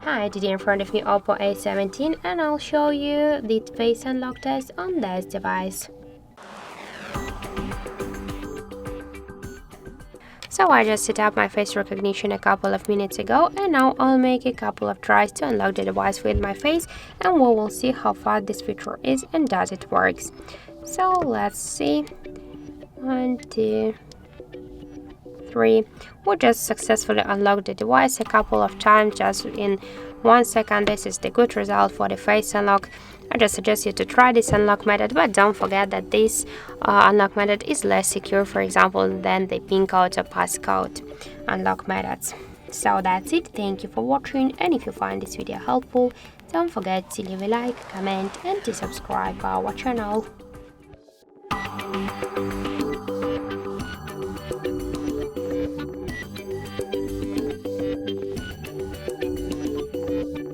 Hi, today in front of me Oppo A17 and I'll show you the face unlock test on this device. So I just set up my face recognition a couple of minutes ago and now I'll make a couple of tries to unlock the device with my face and we will see how fast this feature is and does it works. So let's see. 1, 2, 3. We just successfully unlocked the device a couple of times just in 1 second. This is the good result for the face unlock. I just suggest you to try this unlock method, but don't forget that this unlock method is less secure, for example, than the pin code or passcode unlock methods. So that's it. Thank you for watching, and if you find this video helpful, don't forget to leave a like, comment and to subscribe our channel.